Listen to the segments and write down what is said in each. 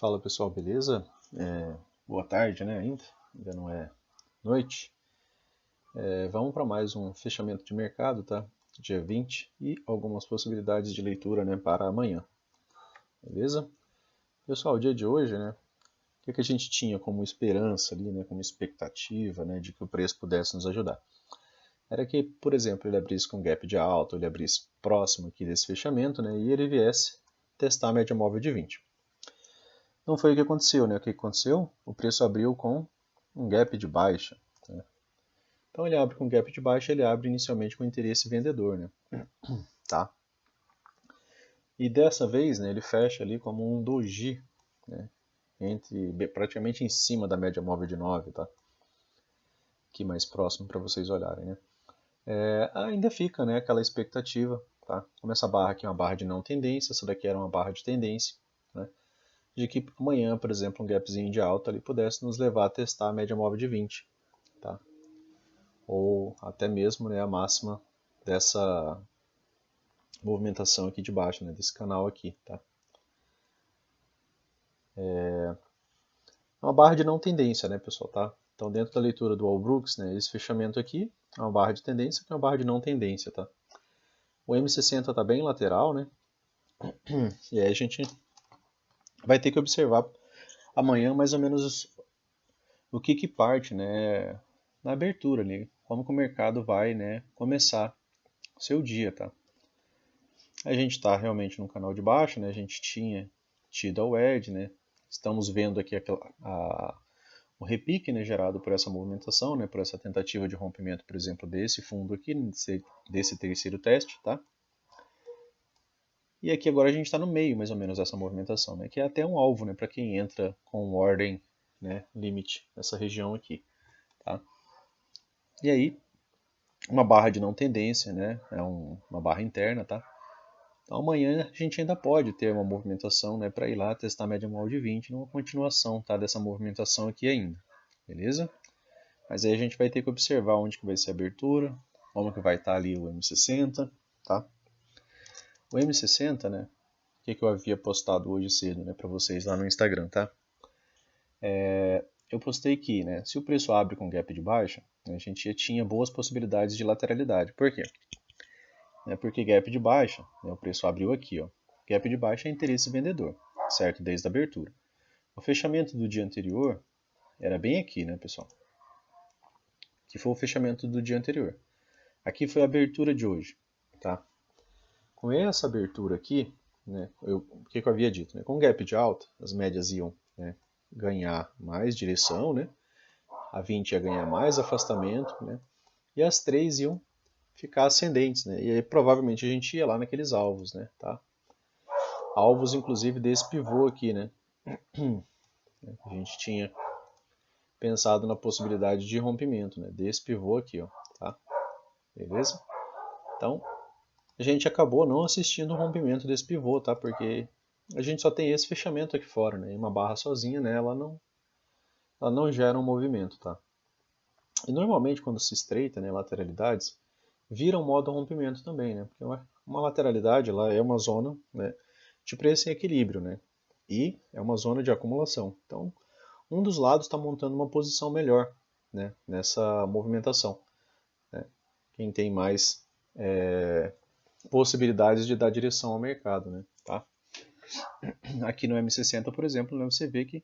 Fala pessoal, beleza? Boa tarde, né? Ainda não é noite. Vamos para mais um fechamento de mercado, tá? Dia 20 e algumas possibilidades de leitura, né, para amanhã, beleza? Pessoal, o dia de hoje, né? O que a gente tinha como esperança ali, né, como expectativa, né, de que o preço pudesse nos ajudar? Era que, por exemplo, ele abrisse com gap de alta, ele abrisse próximo aqui desse fechamento, né, e ele viesse testar a média móvel de 20. Não foi o que aconteceu, né? O que aconteceu? O preço abriu com um gap de baixa, né? Então ele abre com gap de baixa, ele abre inicialmente com interesse vendedor, né? Tá? E dessa vez, né, ele fecha ali como um doji, né? Praticamente em cima da média móvel de 9, tá? Aqui mais próximo para vocês olharem, né? Ainda fica, né, aquela expectativa, tá? Como essa barra aqui é uma barra de não tendência, essa daqui era uma barra de tendência, né? De que amanhã, por exemplo, um gapzinho de alta ali pudesse nos levar a testar a média móvel de 20, tá? Ou até mesmo, né, a máxima dessa movimentação aqui de baixo, né, desse canal aqui, tá? É uma barra de não tendência, né, pessoal, tá? Então, dentro da leitura do Walbrooks, né, esse fechamento aqui é uma barra de tendência, que é uma barra de não tendência, tá? O M60 está bem lateral, né? E aí a gente vai ter que observar amanhã mais ou menos o que parte, né, na abertura ali, como que o mercado vai, né, começar o seu dia, tá? A gente está realmente no canal de baixo, né? A gente tinha tido a wedge, né? Estamos vendo aqui o repique, né, gerado por essa movimentação, né, por essa tentativa de rompimento, por exemplo, desse fundo aqui, desse terceiro teste, tá? E aqui agora a gente está no meio, mais ou menos, dessa movimentação, né, que é até um alvo, né, para quem entra com ordem, né, limite nessa região aqui, tá? E aí, uma barra de não tendência, né, uma barra interna, tá? Então amanhã a gente ainda pode ter uma movimentação, né, para ir lá testar a média móvel de 20 numa continuação, tá, dessa movimentação aqui ainda, beleza? Mas aí a gente vai ter que observar onde que vai ser a abertura, como que vai estar ali o M60, tá? O M60, né, o que eu havia postado hoje cedo, né, para vocês lá no Instagram, tá? Eu postei que, né, se o preço abre com gap de baixa, a gente já tinha boas possibilidades de lateralidade. Por quê? Porque gap de baixa, né, o preço abriu aqui, ó. Gap de baixa é interesse vendedor, certo? Desde a abertura. O fechamento do dia anterior era bem aqui, né, pessoal? Que foi o fechamento do dia anterior. Aqui foi a abertura de hoje, tá? Com essa abertura aqui, né, o que eu havia dito? Né? Com gap de alta, as médias iam, né, ganhar mais direção, né? A 20 ia ganhar mais afastamento, né? E as 3 iam ficar ascendentes, né? E aí provavelmente a gente ia lá naqueles alvos, né? Tá? Alvos, inclusive, desse pivô aqui, né? A gente tinha pensado na possibilidade de rompimento, né? Desse pivô aqui, ó, tá? Beleza? Então, a gente acabou não assistindo o rompimento desse pivô, tá? Porque a gente só tem esse fechamento aqui fora, né? E uma barra sozinha, né? Ela não gera um movimento, tá? E normalmente quando se estreita, né, lateralidades, vira um modo rompimento também, né? Porque uma lateralidade lá é uma zona, né, de preço em equilíbrio, né? E é uma zona de acumulação. Então, um dos lados está montando uma posição melhor, né, nessa movimentação, né? Quem tem mais possibilidades de dar direção ao mercado, né? Tá? Aqui no M60, por exemplo, né, você vê que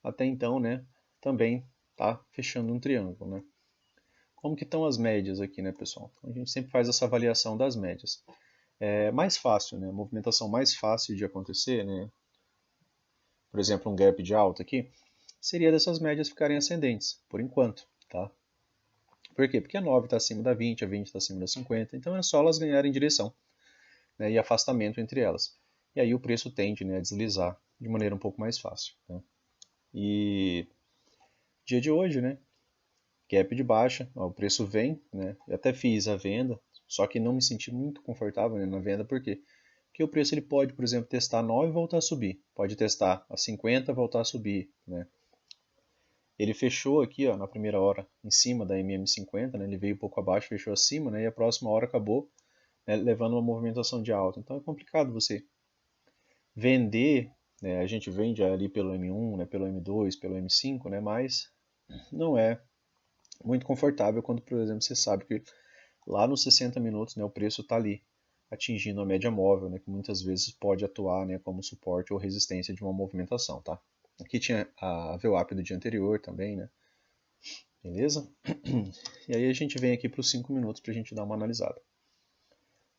até então, né, também está fechando um triângulo, né? Como que estão as médias aqui, né, pessoal? Então, a gente sempre faz essa avaliação das médias. É mais fácil, né? A movimentação mais fácil de acontecer, né? Por exemplo, um gap de alta aqui, seria dessas médias ficarem ascendentes, por enquanto, tá? Por quê? Porque a 9 está acima da 20, a 20 está acima da 50, então é só elas ganharem direção, né, e afastamento entre elas. E aí o preço tende, né, a deslizar de maneira um pouco mais fácil, né? E dia de hoje, né, gap de baixa, ó, o preço vem, né, eu até fiz a venda, só que não me senti muito confortável, né, na venda, por quê? Porque o preço ele pode, por exemplo, testar 9 e voltar a subir, pode testar a 50 e voltar a subir, né? Ele fechou aqui, ó, na primeira hora em cima da MM50, né, ele veio um pouco abaixo, fechou acima, né, e a próxima hora acabou, né, levando uma movimentação de alta. Então é complicado você vender né? A gente vende ali pelo M1, né, pelo M2, pelo M5, né, mas não é muito confortável quando, por exemplo, você sabe que lá nos 60 minutos, né, o preço está ali, atingindo a média móvel, né, que muitas vezes pode atuar, né, como suporte ou resistência de uma movimentação, tá? Aqui tinha a VWAP do dia anterior também, né? Beleza? E aí a gente vem aqui para os 5 minutos para a gente dar uma analisada.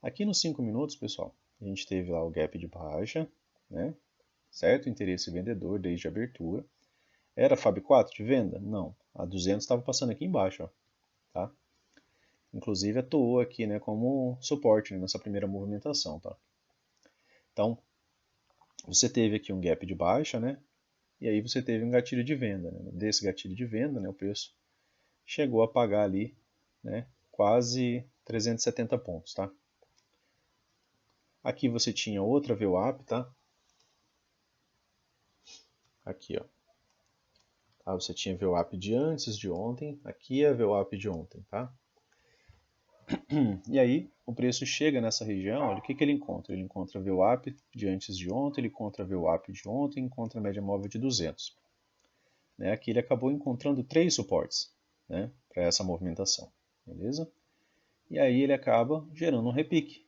Aqui nos 5 minutos, pessoal, a gente teve lá o gap de baixa, né? Certo? Interesse vendedor desde a abertura. Era FAB 4 de venda? Não. A 200 estava passando aqui embaixo, ó, tá? Inclusive atuou aqui, né, como suporte, né, nessa primeira movimentação, tá? Então, você teve aqui um gap de baixa, né? E aí você teve um gatilho de venda, né? Desse gatilho de venda, né, o preço chegou a pagar ali, né, quase 370 pontos, tá? Aqui você tinha outra VWAP, tá? Aqui, ó. Tá? Você tinha VWAP de antes de ontem, aqui é a VWAP de ontem, tá? E aí o preço chega nessa região, olha o que ele encontra. Ele encontra a VWAP de antes de ontem, ele encontra a VWAP de ontem, encontra a média móvel de 200. Né? Aqui ele acabou encontrando 3 suportes, né, para essa movimentação, beleza? E aí ele acaba gerando um repique,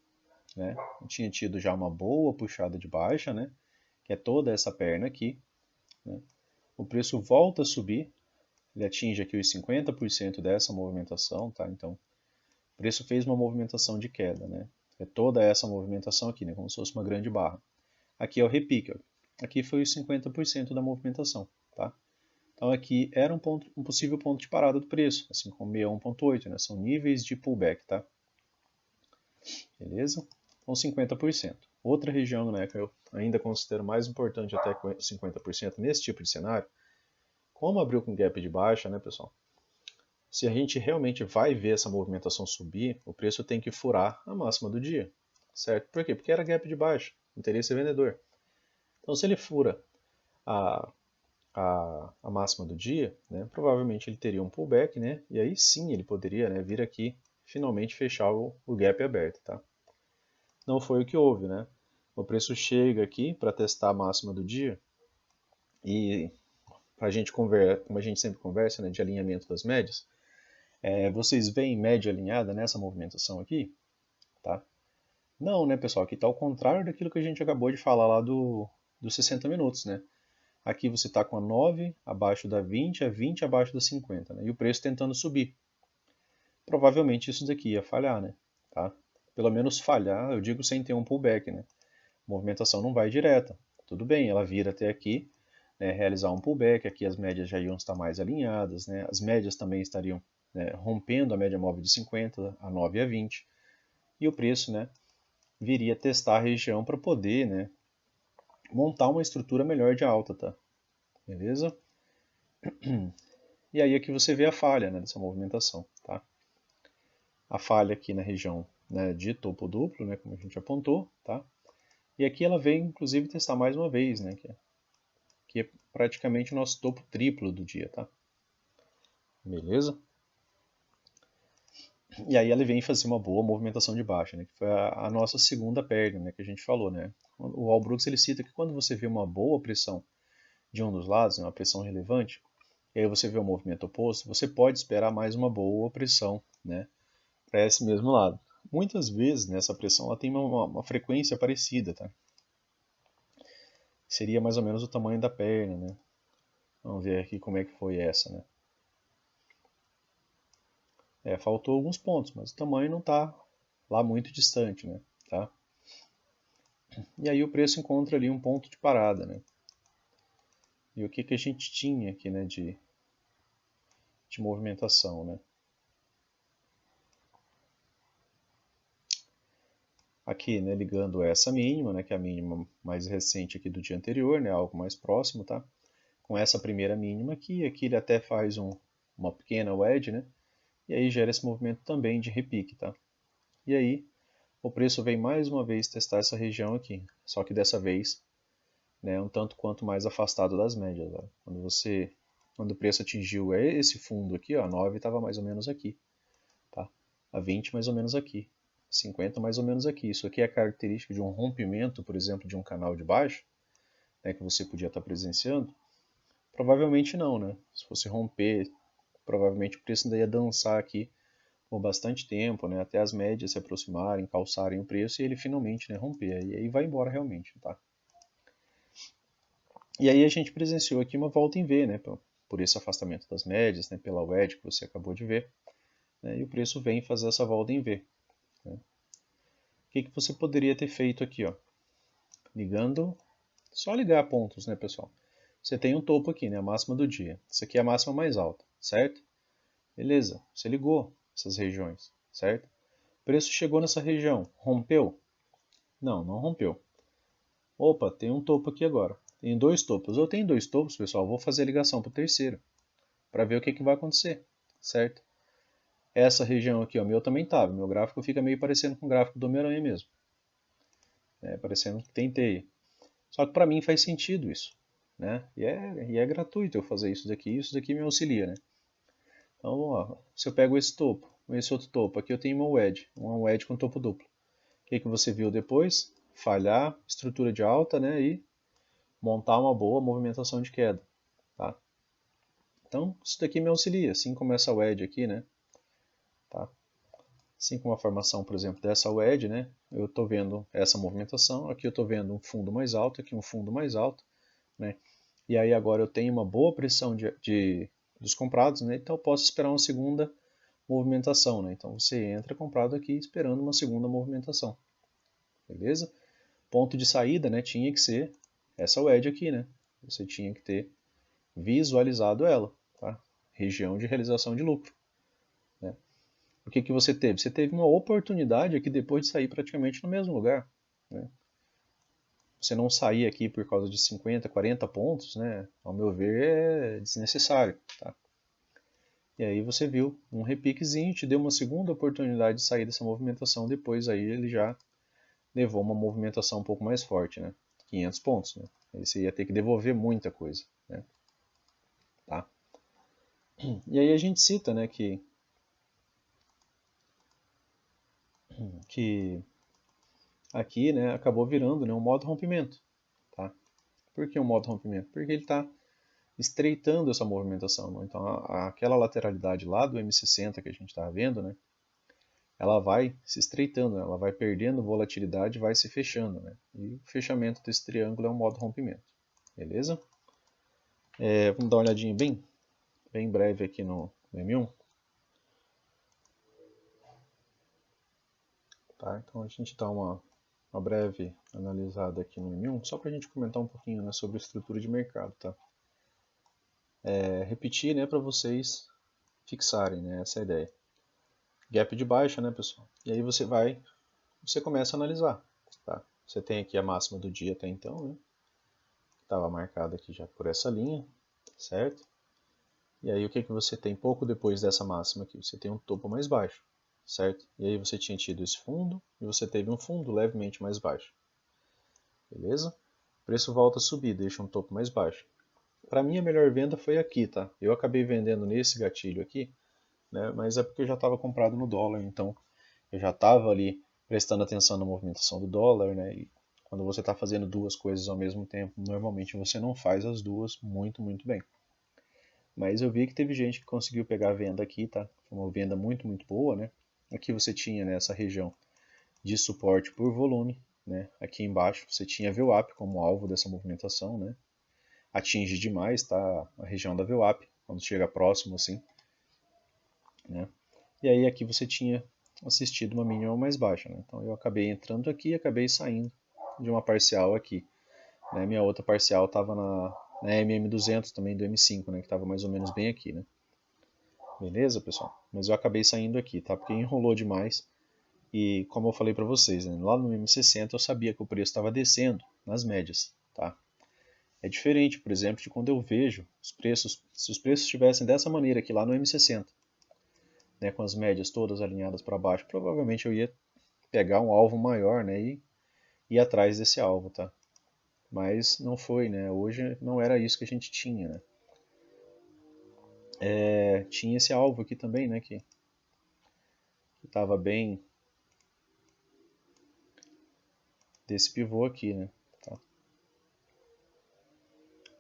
né? Tinha tido já uma boa puxada de baixa, né, que é toda essa perna aqui, né? O preço volta a subir, ele atinge aqui os 50% dessa movimentação, tá? Então, o preço fez uma movimentação de queda, né? É toda essa movimentação aqui, né, como se fosse uma grande barra. Aqui é o repique, ó. Aqui foi os 50% da movimentação, tá? Então aqui era um possível ponto de parada do preço, assim como 61.8, né? São níveis de pullback, tá? Beleza? Então 50%. Outra região, né, que eu ainda considero mais importante até que 50% nesse tipo de cenário, como abriu com gap de baixa, né, pessoal? Se a gente realmente vai ver essa movimentação subir, o preço tem que furar a máxima do dia, certo? Por quê? Porque era gap de baixa, interesse vendedor. Então se ele fura a a máxima do dia, né, provavelmente ele teria um pullback, né, e aí sim ele poderia, né, vir aqui finalmente fechar o gap aberto, tá? Não foi o que houve, né? O preço chega aqui para testar a máxima do dia e a gente conversa, como a gente sempre conversa, né, de alinhamento das médias, vocês veem média alinhada nessa movimentação aqui, tá? Não, né, pessoal? Aqui está ao contrário daquilo que a gente acabou de falar lá dos 60 minutos, né? Aqui você está com a 9 abaixo da 20, a 20 abaixo da 50, né? E o preço tentando subir. Provavelmente isso daqui ia falhar, né? Tá? Pelo menos falhar, eu digo sem ter um pullback, né? A movimentação não vai direta. Tudo bem, ela vira até aqui, né, realizar um pullback, aqui as médias já iam estar mais alinhadas, né? As médias também estariam, né, rompendo a média móvel de 50, a 9 e a 20. E o preço, né, viria testar a região para poder, né, montar uma estrutura melhor de alta, tá? Beleza? E aí aqui você vê a falha, né, dessa movimentação, tá? A falha aqui na região, né, de topo duplo, né, como a gente apontou, tá? E aqui ela vem inclusive testar mais uma vez, né, que é praticamente o nosso topo triplo do dia, tá? Beleza? E aí ela vem fazer uma boa movimentação de baixa, né, que foi a nossa segunda perna, né, que a gente falou, né? O Al Brooks ele cita que quando você vê uma boa pressão de um dos lados, né, uma pressão relevante, e aí você vê o movimento oposto, você pode esperar mais uma boa pressão, né, para esse mesmo lado. Muitas vezes, né, essa pressão ela tem uma frequência parecida, tá? Seria mais ou menos o tamanho da perna, né? Vamos ver aqui como é que foi essa, né? Faltou alguns pontos, mas o tamanho não está lá muito distante, né? Tá? E aí o preço encontra ali um ponto de parada, né? E o que que a gente tinha aqui, né, de movimentação, né? Aqui, né, ligando essa mínima, né, que é a mínima mais recente aqui do dia anterior, né, algo mais próximo, tá? Com essa primeira mínima aqui ele até faz uma pequena wedge, né? E aí gera esse movimento também de repique, tá? E aí o preço vem mais uma vez testar essa região aqui, só que dessa vez, né, um tanto quanto mais afastado das médias. Ó. Quando o preço atingiu esse fundo aqui, ó, a 9 estava mais ou menos aqui, tá? A 20 mais ou menos aqui, 50 mais ou menos aqui. Isso aqui é característica de um rompimento, por exemplo, de um canal de baixo, né, que você podia estar presenciando? Provavelmente não, né? Se fosse romper, provavelmente o preço ainda ia dançar aqui por bastante tempo, né, até as médias se aproximarem, calçarem o preço e ele finalmente, né, romper. E aí vai embora realmente, tá? E aí a gente presenciou aqui uma volta em V, né, por esse afastamento das médias, né, pela wedge que você acabou de ver, né, e o preço vem fazer essa volta em V. Né? O que você poderia ter feito aqui, ó? Ligando, só ligar pontos, né, pessoal? Você tem um topo aqui, né, a máxima do dia. Isso aqui é a máxima mais alta, certo? Beleza, você ligou essas regiões, certo? O preço chegou nessa região, rompeu? Não, não rompeu. Opa, tem um topo aqui agora. Tem dois topos. Eu tenho dois topos, pessoal. Vou fazer a ligação para o terceiro, para ver o que vai acontecer, certo? Essa região aqui, o meu também estava. Meu gráfico fica meio parecendo com o gráfico do Homem-Aranha mesmo. Parecendo que tem teia. Só que para mim faz sentido isso. Né? E é gratuito eu fazer isso daqui me auxilia. Né? Então, ó, se eu pego esse topo, esse outro topo, aqui eu tenho uma wedge com topo duplo. O que você viu depois? Falhar, estrutura de alta, né? E montar uma boa movimentação de queda. Tá? Então, isso daqui me auxilia, assim como essa wedge aqui, né? Tá? Assim como a formação, por exemplo, dessa wedge, né? Eu estou vendo essa movimentação, aqui eu estou vendo um fundo mais alto, aqui um fundo mais alto, né? E aí agora eu tenho uma boa pressão dos comprados, né? Então eu posso esperar uma segunda movimentação, né? Então você entra comprado aqui esperando uma segunda movimentação, beleza? Ponto de saída, né? Tinha que ser essa wedge aqui, né? Você tinha que ter visualizado ela, tá? Região de realização de lucro. Né? O que você teve? Você teve uma oportunidade aqui depois de sair praticamente no mesmo lugar. Né? Você não sair aqui por causa de 50, 40 pontos, né? Ao meu ver, é desnecessário. Tá? E aí você viu um repiquezinho, te deu uma segunda oportunidade de sair dessa movimentação, depois aí ele já levou uma movimentação um pouco mais forte, né? 500 pontos, né? Aí você ia ter que devolver muita coisa, né? Tá? E aí a gente cita, né, que aqui, né, acabou virando, né, um modo rompimento, tá? Por que um modo rompimento? Porque ele está estreitando essa movimentação, né? Então aquela lateralidade lá do M60 que a gente está vendo, né, ela vai se estreitando, né? Ela vai perdendo volatilidade, vai se fechando, né? E o fechamento desse triângulo é um modo rompimento, beleza? Vamos dar uma olhadinha bem breve aqui no M1. Tá? Então a gente dá uma breve analisada aqui no M1, só para a gente comentar um pouquinho, né, sobre a estrutura de mercado. Tá? Repetir, né, para vocês fixarem, né, essa é a ideia. Gap de baixa, né, pessoal? E aí você começa a analisar. Tá? Você tem aqui a máxima do dia até então, né? Estava marcada aqui já por essa linha, certo? E aí o que você tem pouco depois dessa máxima aqui? Você tem um topo mais baixo, certo? E aí você tinha tido esse fundo e você teve um fundo levemente mais baixo. Beleza? O preço volta a subir, deixa um topo mais baixo. Para mim a melhor venda foi aqui, tá? Eu acabei vendendo nesse gatilho aqui, né? Mas é porque eu já estava comprado no dólar, então eu já estava ali prestando atenção na movimentação do dólar, né? E quando você está fazendo duas coisas ao mesmo tempo, normalmente você não faz as duas muito bem. Mas eu vi que teve gente que conseguiu pegar a venda aqui, tá? Foi uma venda muito boa, né? Aqui você tinha nessa região de suporte por volume, né? Aqui embaixo você tinha a VWAP como alvo dessa movimentação, né? Atinge demais, tá? A região da VWAP, quando chega próximo assim, né? E aí aqui você tinha assistido uma mínima mais baixa, né? Então eu acabei entrando aqui e acabei saindo de uma parcial aqui, né? Minha outra parcial estava na MM200 também do M5, né? Que estava mais ou menos bem aqui, né? Beleza, pessoal? Mas eu acabei saindo aqui, tá? Porque enrolou demais. E como eu falei para vocês, né? Lá no M60 eu sabia que o preço estava descendo nas médias, tá? É diferente, por exemplo, de quando eu vejo os preços, se os preços estivessem dessa maneira aqui lá no M60, né, com as médias todas alinhadas para baixo, provavelmente eu ia pegar um alvo maior, né, e ir atrás desse alvo, tá? Mas não foi, né? Hoje não era isso que a gente tinha, né? Tinha esse alvo aqui também, né, que estava bem desse pivô aqui, né? Tá?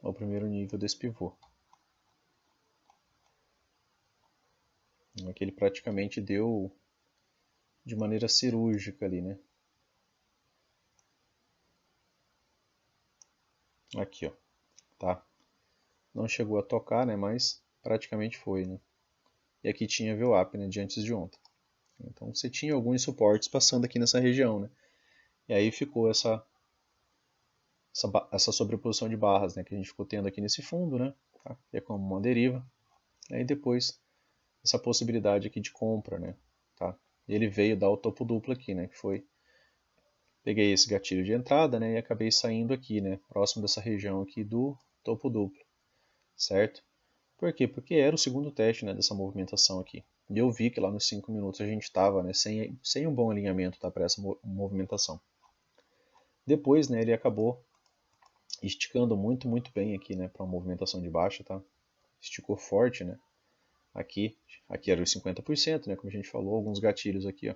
ao primeiro nível desse pivô. Aqui ele praticamente deu de maneira cirúrgica ali, né? Aqui, ó, tá? Não chegou a tocar, né? Mas praticamente foi, né? E aqui tinha VWAP, né? De antes de ontem. Então você tinha alguns suportes passando aqui nessa região, né? E aí ficou essa sobreposição de barras, né? Que a gente ficou tendo aqui nesse fundo, né? Tá? Que é como uma deriva. Aí depois essa possibilidade aqui de compra, né? Tá? E ele veio dar o topo duplo aqui, né? Que foi peguei esse gatilho de entrada, né, e acabei saindo aqui, né, próximo dessa região aqui do topo duplo, certo? Por quê? Porque era o segundo teste, né, dessa movimentação aqui. E eu vi que lá nos 5 minutos a gente estava, né, sem um bom alinhamento, tá, para essa movimentação. Depois, né, ele acabou esticando muito bem aqui, né, para uma movimentação de baixa, tá? Esticou forte, né? Aqui era os 50%, né, como a gente falou, alguns gatilhos aqui, ó.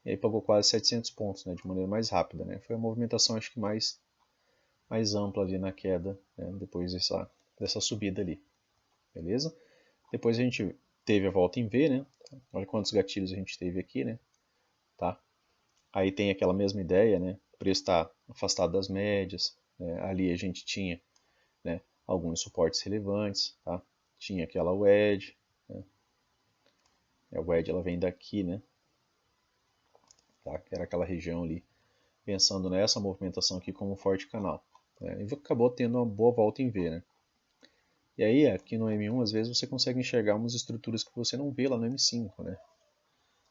E aí pagou quase 700 pontos, né, de maneira mais rápida, né? Foi a movimentação, acho que mais ampla ali na queda, né, depois dessa subida ali, beleza? Depois a gente teve a volta em V, né? Olha quantos gatilhos a gente teve aqui, né? Tá? Aí tem aquela mesma ideia, né? O preço está afastado das médias, né? Ali a gente tinha, né, alguns suportes relevantes, tá? Tinha aquela wedge, né? A wedge ela vem daqui, né? Tá? Que era aquela região ali, pensando nessa movimentação aqui como um forte canal, né? E acabou tendo uma boa volta em V, né? E aí, aqui no M1, às vezes você consegue enxergar umas estruturas que você não vê lá no M5, né?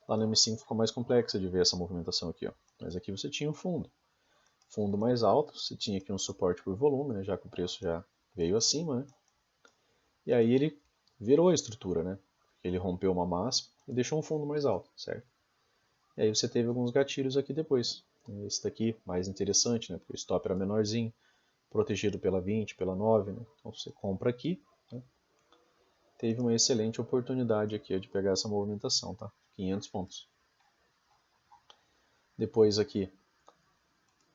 Lá no M5 ficou mais complexa de ver essa movimentação aqui, ó. Mas aqui você tinha o fundo. Fundo mais alto, você tinha aqui um suporte por volume, né? Já que o preço já veio acima, né? E aí ele virou a estrutura, né? Ele rompeu uma máxima e deixou um fundo mais alto, certo? E aí você teve alguns gatilhos aqui depois. Esse daqui, mais interessante, né? Porque o stop era menorzinho, protegido pela 20, pela 9, né? Então você compra aqui, né? Teve uma excelente oportunidade aqui de pegar essa movimentação, tá? 500 pontos. Depois aqui,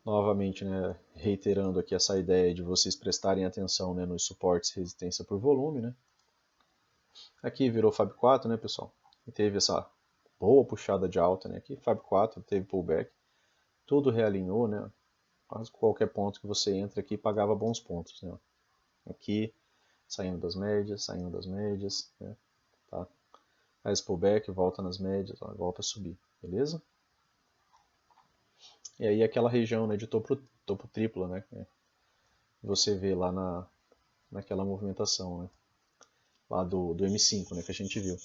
novamente, né, reiterando aqui essa ideia de vocês prestarem atenção, né, nos suportes resistência por volume, né? Aqui virou Fab 4, né, pessoal? E teve essa boa puxada de alta, né? Aqui Fab 4 teve pullback, tudo realinhou, né? Quase qualquer ponto que você entra aqui pagava bons pontos, né? Aqui saindo das médias, né? Tá? Faz pullback, volta nas médias, ó, volta a subir, beleza? E aí aquela região, né, de topo triplo, né? Você vê lá naquela movimentação, né? Lá do M5, né, que a gente viu.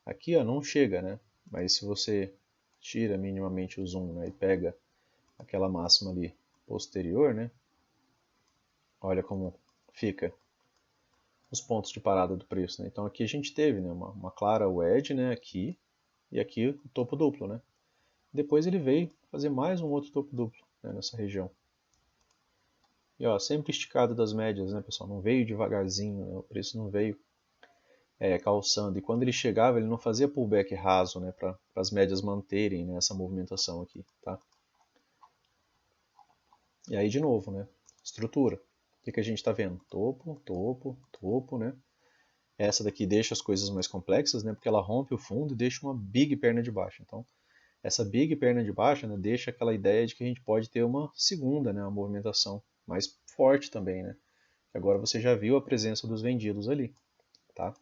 Aqui, ó, não chega, né? Mas se você tira minimamente o zoom, né, e pega aquela máxima ali posterior, né? Olha como fica os pontos de parada do preço, né? Então aqui a gente teve, né, uma clara wedge, né, aqui e aqui o topo duplo, né? Depois ele veio fazer mais um outro topo duplo, né, nessa região. E ó, sempre esticado das médias, né, pessoal? Não veio devagarzinho, né? O preço não veio calçando. E quando ele chegava, ele não fazia pullback raso, né, para as médias manterem, né, essa movimentação aqui, tá? E aí de novo, né, estrutura. O que a gente está vendo? Topo, topo, topo, né? Essa daqui deixa as coisas mais complexas, né, porque ela rompe o fundo e deixa uma big perna de baixo. Então, essa big perna de baixo, né, deixa aquela ideia de que a gente pode ter uma segunda, né, uma movimentação mais forte também, né? Agora você já viu a presença dos vendidos ali, tá?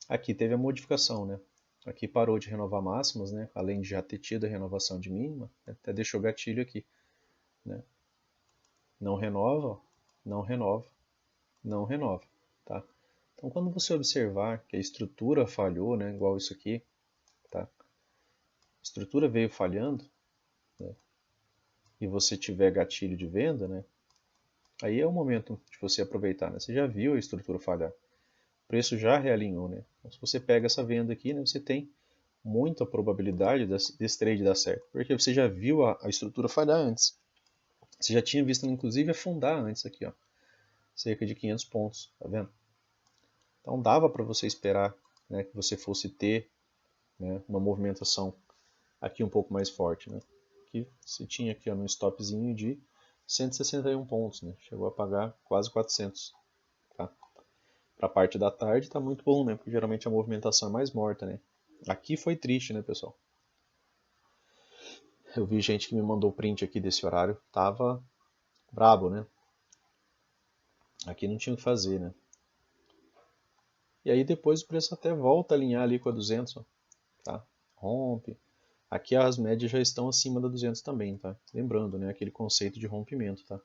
Aqui teve a modificação, né? Aqui parou de renovar máximas, né? Além de já ter tido a renovação de mínima, até deixou gatilho aqui, né? Não renova, não renova, não renova, tá? Então quando você observar que a estrutura falhou, né? Igual isso aqui, tá? A estrutura veio falhando, né? E você tiver gatilho de venda, né? Aí é o momento de você aproveitar, né? Você já viu a estrutura falhar, o preço já realinhou, né? Então, se você pega essa venda aqui, né? Você tem muita probabilidade desse trade dar certo, porque você já viu a estrutura falhar antes. Você já tinha visto, inclusive, afundar antes aqui, ó, cerca de 500 pontos, tá vendo? Então dava para você esperar, né, que você fosse ter, né, uma movimentação aqui um pouco mais forte, né? Que você tinha aqui, ó, um stopzinho de 161 pontos, né? Chegou a pagar quase 400, tá? Para a parte da tarde está muito bom, né? Porque geralmente a movimentação é mais morta, né? Aqui foi triste, né, pessoal? Eu vi gente que me mandou print aqui desse horário, tava brabo, né? Aqui não tinha o que fazer, né? E aí depois o preço até volta a alinhar ali com a 200, ó, tá? Rompe. Aqui as médias já estão acima da 200 também, tá? Lembrando, né, aquele conceito de rompimento, tá?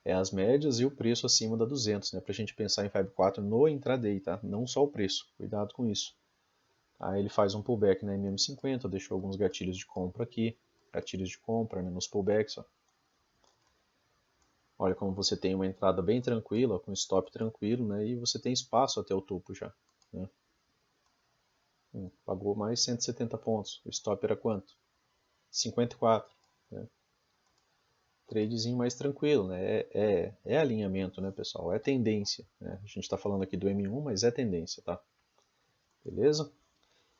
É as médias e o preço acima da 200, né? Pra gente pensar em Fib 4 no intraday, tá? Não só o preço, cuidado com isso. Aí ele faz um pullback na MM50, deixou alguns gatilhos de compra aqui, gatilhos de compra, né, nos pullbacks, ó. Olha como você tem uma entrada bem tranquila, com stop tranquilo, né? E você tem espaço até o topo já, né? Pagou mais 170 pontos. O stop era quanto? 54, né? Tradezinho mais tranquilo, né? É alinhamento, né, pessoal? É tendência, né? A gente está falando aqui do M1, mas é tendência, tá? Beleza?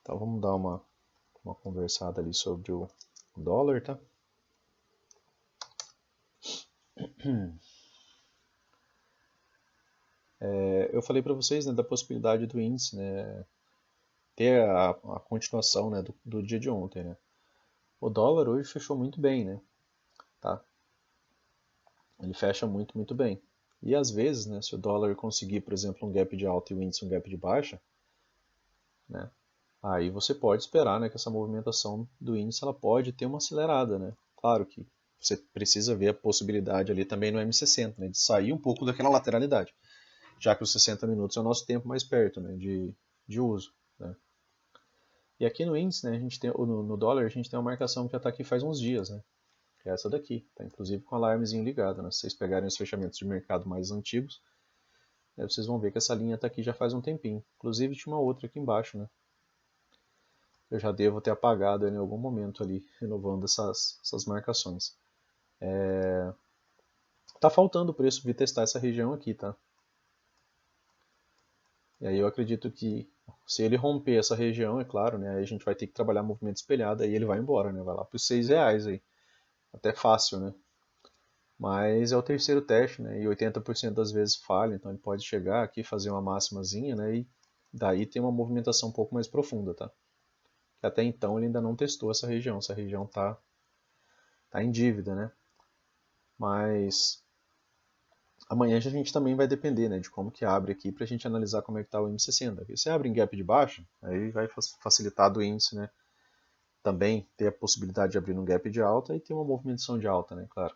Então vamos dar uma conversada ali sobre o dólar, tá? Eu falei para vocês, né, da possibilidade do índice, né, ter a continuação, né, do dia de ontem, né? O dólar hoje fechou muito bem, né? Tá? Ele fecha muito, muito bem. E às vezes, né, se o dólar conseguir, por exemplo, um gap de alta e o índice um gap de baixa, né, aí você pode esperar, né, que essa movimentação do índice ela pode ter uma acelerada, né? Claro que você precisa ver a possibilidade ali também no M60, né, de sair um pouco daquela lateralidade, já que os 60 minutos é o nosso tempo mais perto, né, de uso, né? E aqui no índice, né, a gente tem, no dólar, a gente tem uma marcação que já está aqui faz uns dias, né? Que é essa daqui, tá inclusive com o alarmezinho ligado, né? Se vocês pegarem os fechamentos de mercado mais antigos, né, vocês vão ver que essa linha está aqui já faz um tempinho. Inclusive tinha uma outra aqui embaixo, né? Eu já devo ter apagado em algum momento ali, renovando essas marcações. Tá faltando o preço de testar essa região aqui, tá? E aí eu acredito que se ele romper essa região, é claro, né? Aí a gente vai ter que trabalhar movimento espelhado, aí ele vai embora, né? Vai lá para os R$ 6 aí. Até fácil, né? Mas é o terceiro teste, né? E 80% das vezes falha, então ele pode chegar aqui, fazer uma máximazinha, né? E daí tem uma movimentação um pouco mais profunda, tá? Até então ele ainda não testou essa região tá em dívida, né? Mas amanhã a gente também vai depender, né, de como que abre aqui para a gente analisar como é que está o M60. Porque se abre em gap de baixa, aí vai facilitar do índice, né? Também ter a possibilidade de abrir no gap de alta e ter uma movimentação de alta, né? Claro.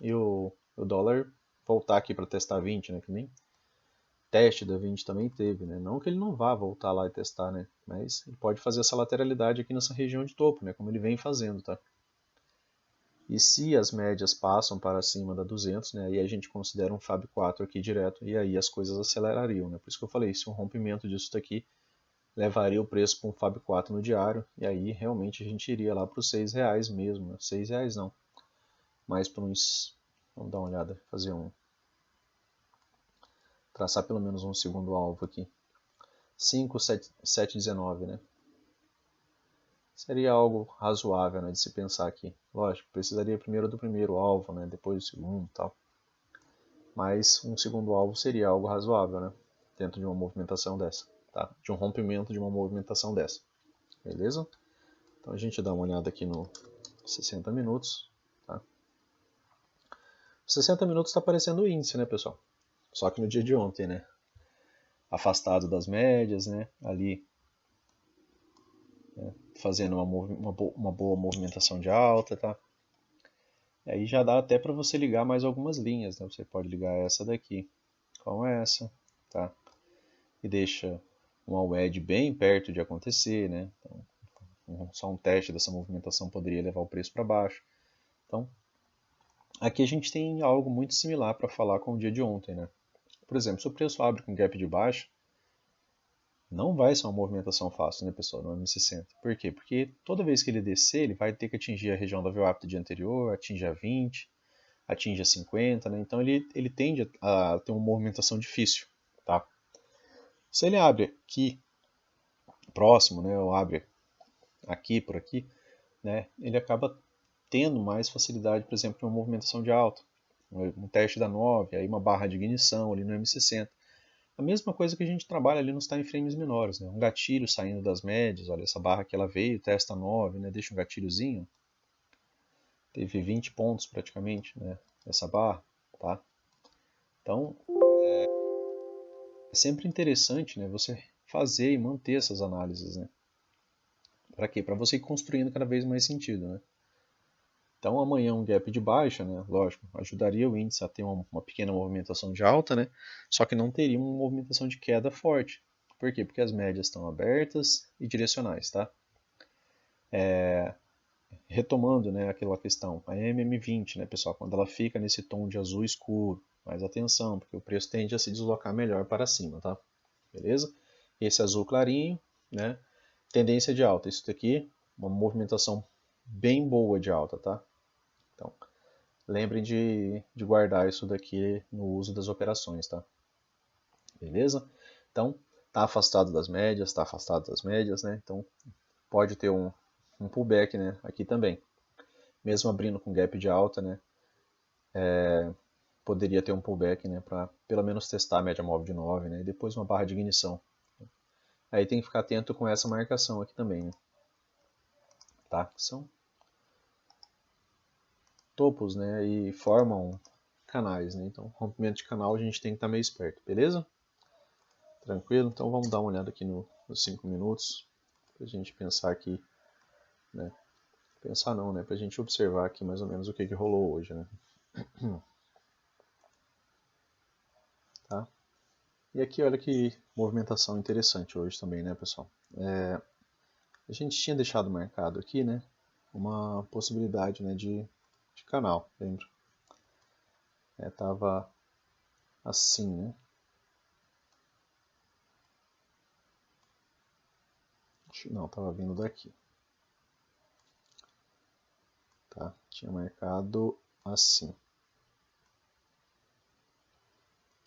E o dólar voltar aqui para testar 20, né? Que nem teste da 20 também teve, né? Não que ele não vá voltar lá e testar, né? Mas ele pode fazer essa lateralidade aqui nessa região de topo, né? Como ele vem fazendo, tá? E se as médias passam para cima da 200, né, aí a gente considera um Fab 4 aqui direto e aí as coisas acelerariam, né? Por isso que eu falei, se um rompimento disso daqui levaria o preço para um Fab 4 no diário e aí realmente a gente iria lá para os R$ 6 mesmo, né? R$ 6 não, mais para uns, vamos dar uma olhada, traçar pelo menos um segundo alvo aqui, 5,719, né? Seria algo razoável, né, de se pensar aqui. Lógico, precisaria primeiro do primeiro alvo, né, depois do segundo e tal. Mas um segundo alvo seria algo razoável, né? Dentro de uma movimentação dessa, tá? De um rompimento de uma movimentação dessa, beleza? Então a gente dá uma olhada aqui no 60 minutos, tá? 60 minutos está aparecendo o índice, né, pessoal? Só que no dia de ontem, né? Afastado das médias, né? Ali, né? Fazendo uma boa movimentação de alta, tá? E aí já dá até para você ligar mais algumas linhas, né? Você pode ligar essa daqui com essa, tá? E deixa uma wedge bem perto de acontecer, né? Então, só um teste dessa movimentação poderia levar o preço para baixo. Então, aqui a gente tem algo muito similar para falar com o dia de ontem, né? Por exemplo, se o preço abre com gap de baixa, não vai ser uma movimentação fácil, né, pessoal, no M60. Por quê? Porque toda vez que ele descer, ele vai ter que atingir a região da VWAP do dia anterior, atinge a 20, atinge a 50, né? Então ele tende a ter uma movimentação difícil, tá? Se ele abre aqui próximo, né, ou abre aqui por aqui, né, ele acaba tendo mais facilidade, por exemplo, em uma movimentação de alta. um teste da 9, aí uma barra de ignição ali no M60. A mesma coisa que a gente trabalha ali nos time frames menores, né? Um gatilho saindo das médias, olha essa barra que ela veio, testa 9, né? Deixa um gatilhozinho, teve 20 pontos praticamente, né? Essa barra, tá? Então, é sempre interessante, né? Você fazer e manter essas análises, né? Para quê? Para você ir construindo cada vez mais sentido, né? Então amanhã um gap de baixa, né? Lógico, ajudaria o índice a ter uma pequena movimentação de alta, né? Só que não teria uma movimentação de queda forte. Por quê? Porque as médias estão abertas e direcionais, tá? Retomando, né, aquela questão, a MM20, né, pessoal, quando ela fica nesse tom de azul escuro, mais atenção, porque o preço tende a se deslocar melhor para cima, tá? Beleza? Esse azul clarinho, né? Tendência de alta. Isso daqui, uma movimentação bem boa de alta, tá? Então, lembrem de guardar isso daqui no uso das operações, tá? Beleza? Então, tá afastado das médias, tá afastado das médias, né? Então, pode ter um pullback, né? Aqui também. Mesmo abrindo com gap de alta, né? Poderia ter um pullback, né? Para pelo menos testar a média móvel de 9, né? E depois uma barra de ignição. Aí tem que ficar atento com essa marcação aqui também, né? Tá? São topos, né? E formam canais, né? Então, rompimento de canal a gente tem que estar meio esperto, beleza? Tranquilo? Então vamos dar uma olhada aqui nos 5 minutos para a gente pensar aqui, né? Pensar não, né? Para a gente observar aqui mais ou menos o que rolou hoje, né? Tá? E aqui olha que movimentação interessante hoje também, né, pessoal? A gente tinha deixado marcado aqui, né? Uma possibilidade, né, de canal, lembra? Tava assim, né? Não, tava vindo daqui. Tá? Tinha marcado assim.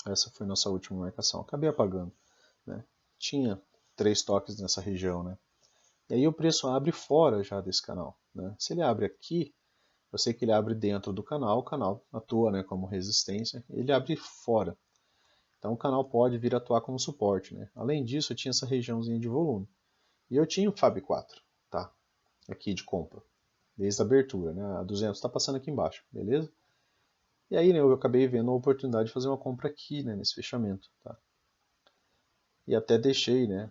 Essa foi nossa última marcação. Acabei apagando, né? Tinha 3 toques nessa região, né? E aí o preço abre fora já desse canal, né? Se ele abre aqui, eu sei que ele abre dentro do canal, o canal atua, né, como resistência, ele abre fora. Então o canal pode vir atuar como suporte, né? Além disso, eu tinha essa regiãozinha de volume. E eu tinha o FAB 4, tá? Aqui de compra, desde a abertura, né? A 200 está passando aqui embaixo, beleza? E aí, né, eu acabei vendo a oportunidade de fazer uma compra aqui, né, nesse fechamento, tá? E até deixei, né,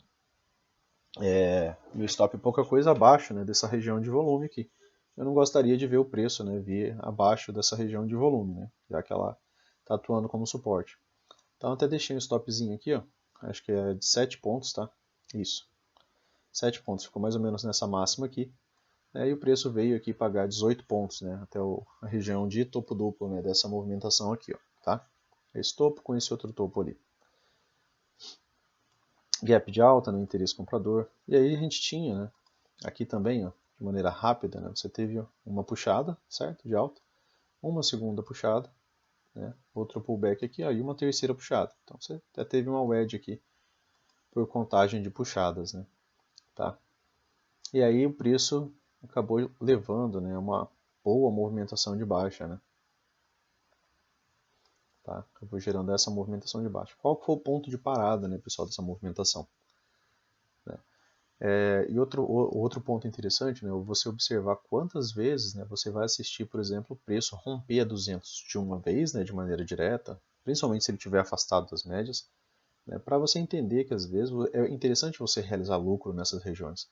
meu stop pouca coisa abaixo, né, dessa região de volume aqui. Eu não gostaria de ver o preço, né, vir abaixo dessa região de volume, né, já que ela está atuando como suporte. Então até deixei um stopzinho aqui, ó, acho que é de 7 pontos, tá? Isso, 7 pontos, ficou mais ou menos nessa máxima aqui. E o preço veio aqui pagar 18 pontos, né, até a região de topo duplo, né, dessa movimentação aqui, ó, tá? Esse topo com esse outro topo ali. Gap de alta no interesse comprador. E aí a gente tinha, né, aqui também, ó, de maneira rápida, né, você teve uma puxada, certo, de alta, uma segunda puxada, né, outro pullback aqui, ó, e uma terceira puxada. Então você até teve uma wedge aqui por contagem de puxadas, né, tá? E aí o preço acabou levando, né, uma boa movimentação de baixa, né? Tá? Acabou gerando essa movimentação de baixa. Qual foi o ponto de parada, né, pessoal, dessa movimentação? Né? E outro ponto interessante, né, você observar quantas vezes, né, você vai assistir, por exemplo, o preço romper a 200 de uma vez, né, de maneira direta, principalmente se ele estiver afastado das médias, né, para você entender que às vezes é interessante você realizar lucro nessas regiões.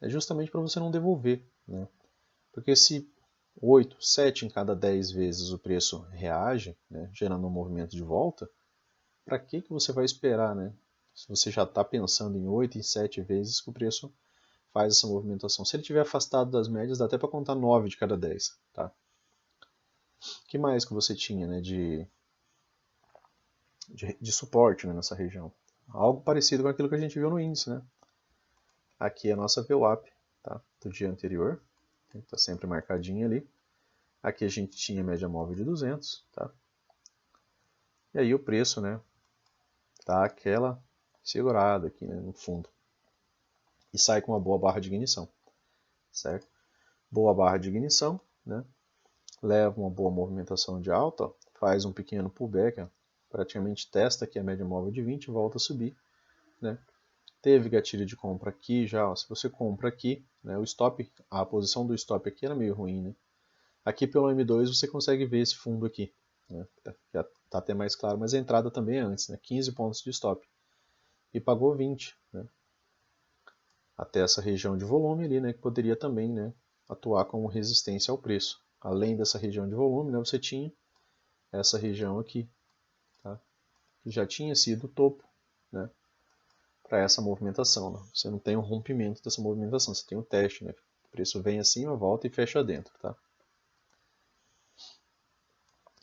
É justamente para você não devolver, né? Porque se 8, 7 em cada 10 vezes o preço reage, né, gerando um movimento de volta, para que você vai esperar, né? Se você já está pensando em 8, em 7 vezes que o preço faz essa movimentação. Se ele estiver afastado das médias, dá até para contar 9 de cada 10. Tá? O que mais que você tinha, né, de suporte, né, nessa região? Algo parecido com aquilo que a gente viu no índice. Né? Aqui é a nossa VWAP, tá, do dia anterior. Está sempre marcadinha ali. Aqui a gente tinha média móvel de 200. Tá? E aí o preço, né, tá aquela segurada aqui, né, no fundo. E sai com uma boa barra de ignição. Certo? Boa barra de ignição, né? leva uma boa movimentação de alta, ó, faz um pequeno pullback, ó, praticamente testa aqui a média móvel de 20 e volta a subir, né? Teve gatilho de compra aqui já, ó, se você compra aqui, né, o stop, a posição do stop aqui era meio ruim, né? Aqui pelo M2 você consegue ver esse fundo aqui, né? Já está até mais claro, mas a entrada também é antes, né? 15 pontos de stop e pagou 20, né? Até essa região de volume ali, né, que poderia também, né, atuar como resistência ao preço. Além dessa região de volume, né, você tinha essa região aqui, tá? Que já tinha sido o topo, né, para essa movimentação. Né? Você não tem um rompimento dessa movimentação, você tem um teste. Né? O preço vem acima, volta e fecha dentro. Tá?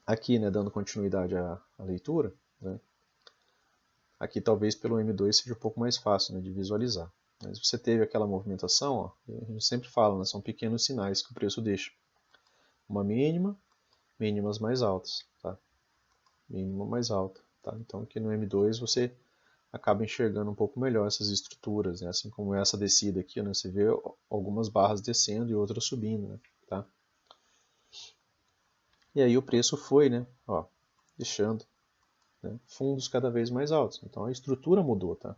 Aqui, né, dando continuidade à leitura, né, aqui talvez pelo M2 seja um pouco mais fácil, né, de visualizar. Mas você teve aquela movimentação, ó, a gente sempre fala, né, são pequenos sinais que o preço deixa. Uma mínima, mínimas mais altas, tá? Mínima mais alta, tá? Então aqui no M2 você acaba enxergando um pouco melhor essas estruturas, né? Assim como essa descida aqui, né? Você vê algumas barras descendo e outras subindo, né? Tá? E aí o preço foi, né? Ó, deixando, né, fundos cada vez mais altos. Então a estrutura mudou, tá?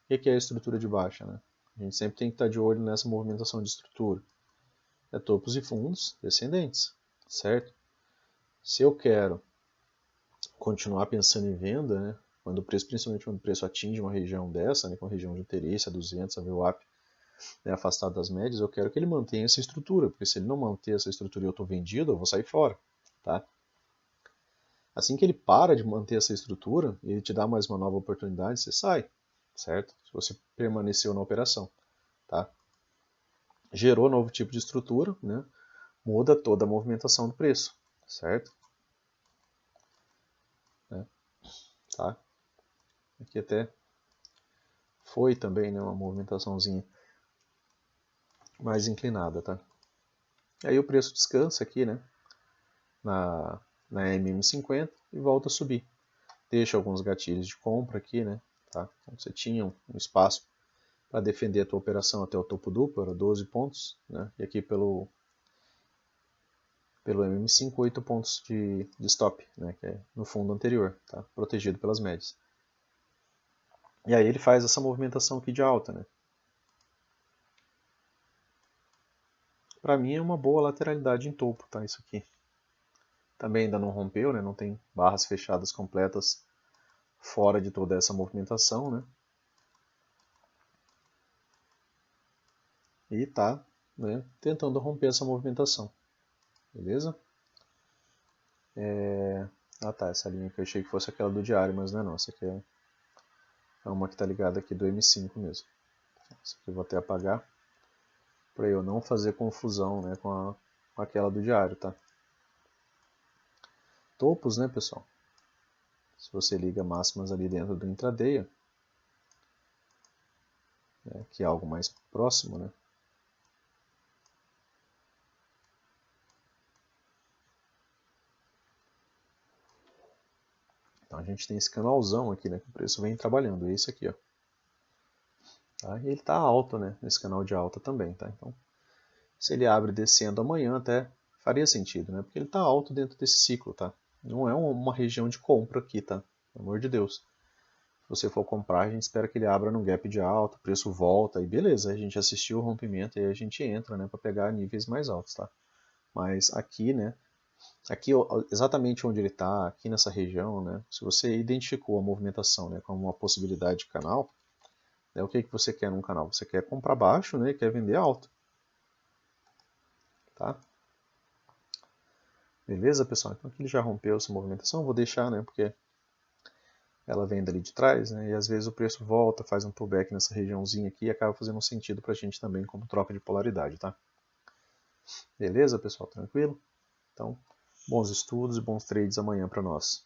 O que é a estrutura de baixa, né? A gente sempre tem que estar de olho nessa movimentação de estrutura. É topos e fundos descendentes, certo? Se eu quero continuar pensando em venda, né, quando o preço, principalmente quando o preço atinge uma região dessa, né, com a região de interesse, a 200, a VWAP, né, afastado das médias, eu quero que ele mantenha essa estrutura, porque se ele não manter essa estrutura e eu estou vendido, eu vou sair fora. Tá? Assim que ele para de manter essa estrutura e ele te dá mais uma nova oportunidade, você sai, certo? Se você permaneceu na operação. Tá? Gerou novo tipo de estrutura, né, muda toda a movimentação do preço, certo? Né? Tá? Aqui até foi também, né, uma movimentaçãozinha mais inclinada, tá? E aí o preço descansa aqui, né, na MM50 e volta a subir. Deixa alguns gatilhos de compra aqui, né, tá? Então você tinha um espaço para defender a tua operação até o topo duplo, era 12 pontos, né? E aqui pelo MM5, 8 pontos de stop, né, que é no fundo anterior, tá? Protegido pelas médias. E aí ele faz essa movimentação aqui de alta, né? Para mim é uma boa lateralidade em topo, tá? Isso aqui. Também ainda não rompeu, né? Não tem barras fechadas completas fora de toda essa movimentação, né? E tá, né, tentando romper essa movimentação. Beleza? Ah tá, essa linha que eu achei que fosse aquela do diário, mas não é não. Essa aqui é uma que está ligada aqui do M5 mesmo. Essa aqui eu vou até apagar para eu não fazer confusão, né, com aquela do diário, tá? Topos, né, pessoal? Se você liga máximas ali dentro do intraday, né, que é algo mais próximo, né? Então a gente tem esse canalzão aqui, né, que o preço vem trabalhando, é esse aqui, ó. Tá? E ele está alto, né, nesse canal de alta também, tá? Então, se ele abre descendo amanhã até faria sentido, né? Porque ele está alto dentro desse ciclo, tá? Não é uma região de compra aqui, tá? Pelo amor de Deus. Se você for comprar, a gente espera que ele abra no gap de alta, o preço volta e beleza, a gente assistiu o rompimento e aí a gente entra, né, para pegar níveis mais altos, tá? Mas aqui, né, aqui exatamente onde ele está, aqui nessa região, né, se você identificou a movimentação, né, como uma possibilidade de canal, né, o que você quer num canal? Você quer comprar baixo, né, e quer vender alto, tá? Beleza, pessoal? Então aqui ele já rompeu essa movimentação, vou deixar, né, porque ela vem dali de trás, né, e às vezes o preço volta, faz um pullback nessa regiãozinha aqui e acaba fazendo um sentido para a gente também como troca de polaridade, tá? Beleza, pessoal? Tranquilo? Então, bons estudos e bons trades amanhã para nós.